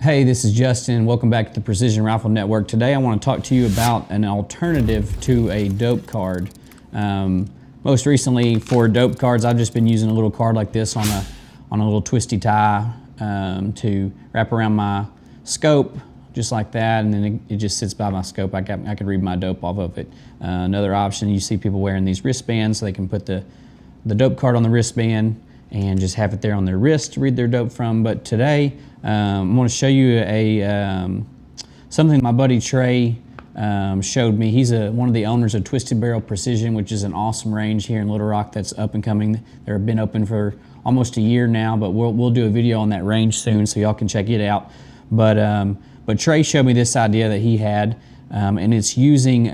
Hey, this is Justin. Welcome back to the Precision Rifle Network. Today I want to talk to you about an alternative to a dope card. Most recently for dope cards, I've just been using a little card like this on a little twisty tie to wrap around my scope, just like that, and then it just sits by my scope. I can read my dope off of it. Another option, you see people wearing these wristbands so they can put the dope card on the wristband and just have it there on their wrist to read their dope from. But today, I'm going to show you something my buddy Trey showed me. He's one of the owners of Twisted Barrel Precision, which is an awesome range here in Little Rock that's up and coming. They've been open for almost a year now, but we'll do a video on that range soon so y'all can check it out. But Trey showed me this idea that he had, and it's using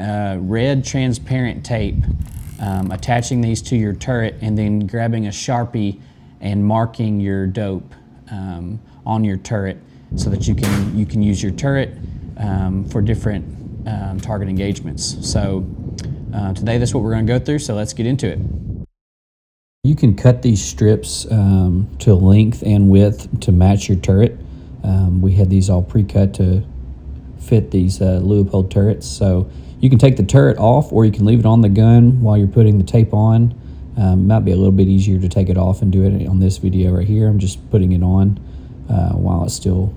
red transparent tape, attaching these to your turret, and then grabbing a Sharpie and marking your dope on your turret so that you can use your turret for different target engagements. So today that's what we're going to go through, so let's get into it. You can cut these strips to length and width to match your turret. We had these all pre-cut to fit these Leupold turrets. So you can take the turret off, or you can leave it on the gun while you're putting the tape on. Might be a little bit easier to take it off and do it on this video right here. I'm just putting it on while it's still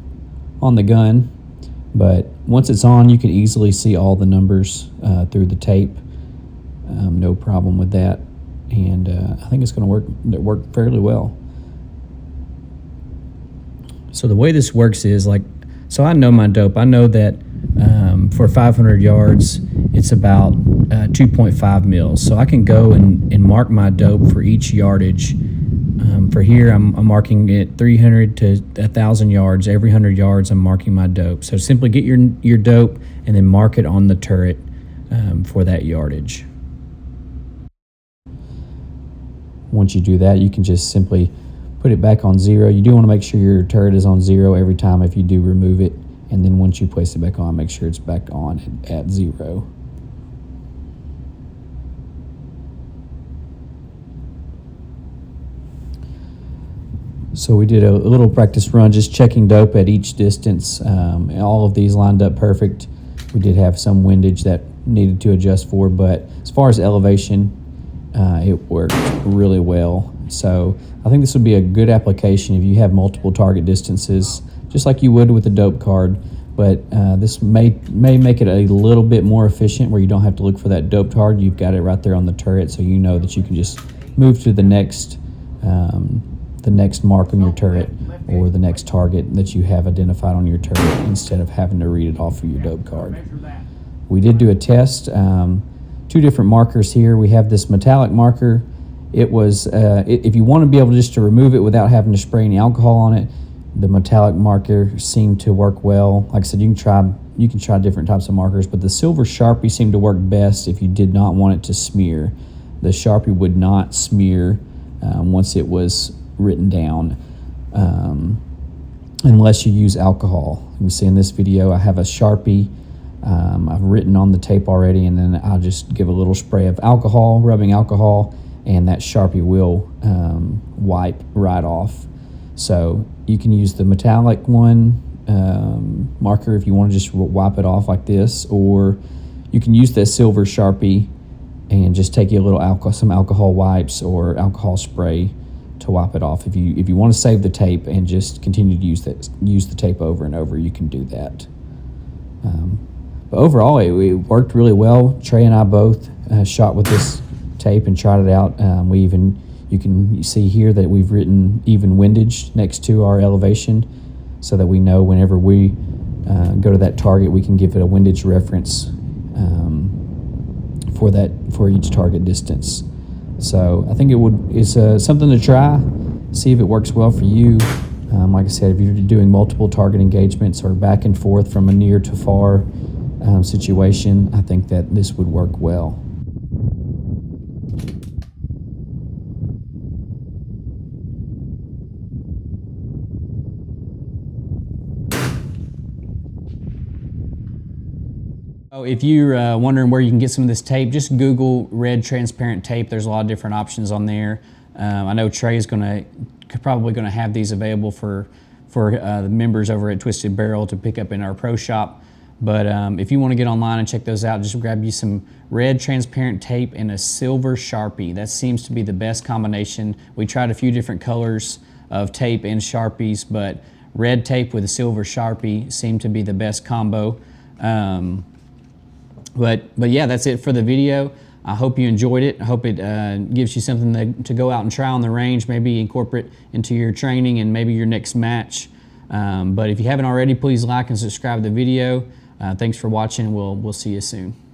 on the gun. But once it's on, you can easily see all the numbers through the tape. No problem with that. And I think it's going to work fairly well. So the way this works is so I know my dope. I know that for 500 yards, it's about 2.5 mils. So I can go and mark my dope for each yardage. For here, I'm marking it 300 to 1,000 yards. Every 100 yards, I'm marking my dope. So simply get your dope and then mark it on the turret for that yardage. Once you do that, you can just simply put it back on 0. You do want to make sure your turret is on 0 every time if you do remove it. And then once you place it back on, make sure it's back on at 0. So we did a little practice run, just checking dope at each distance. All of these lined up perfect. We did have some windage that needed to adjust for, but as far as elevation, it worked really well. So I think this would be a good application if you have multiple target distances, just like you would with a dope card. But this may make it a little bit more efficient where you don't have to look for that dope card. You've got it right there on the turret, so you know that you can just move to the next mark on your turret or the next target that you have identified on your turret instead of having to read it off of your dope card. We did do a test. 2 different markers here. We have this metallic marker. It was if you want to be able just to remove it without having to spray any alcohol on it, the metallic marker seemed to work well. Like I said, you can try different types of markers, but the silver Sharpie seemed to work best if you did not want it to smear. The Sharpie would not smear once it was written down, unless you use alcohol. You can see in this video I have a Sharpie. I've written on the tape already, and then I'll just give a little spray of alcohol, rubbing alcohol, and that Sharpie will wipe right off. So you can use the metallic one marker if you want to just wipe it off like this, or you can use that silver Sharpie and just take some alcohol wipes or alcohol spray to wipe it off. If you want to save the tape and just continue to use the tape over and over, you can do that. But overall, it worked really well. Trey and I both shot with this tape and tried it out. You can see here that we've written even windage next to our elevation, so that we know whenever we go to that target, we can give it a windage reference for each target distance. So I think it's something to try, see if it works well for you. Like I said, if you're doing multiple target engagements or back and forth from a near to far situation, I think that this would work well. If you're wondering where you can get some of this tape, just Google red transparent tape. There's a lot of different options on there. I know Trey is probably going to have these available for for the members over at Twisted Barrel to pick up in our pro shop. But if you want to get online and check those out, just grab you some red transparent tape and a silver Sharpie. That seems to be the best combination. We tried a few different colors of tape and Sharpies, but red tape with a silver Sharpie seemed to be the best combo. But yeah, that's it for the video. I hope you enjoyed it. I hope it gives you something to go out and try on the range, maybe incorporate into your training and maybe your next match. But if you haven't already, please like and subscribe to the video. Thanks for watching. We'll see you soon.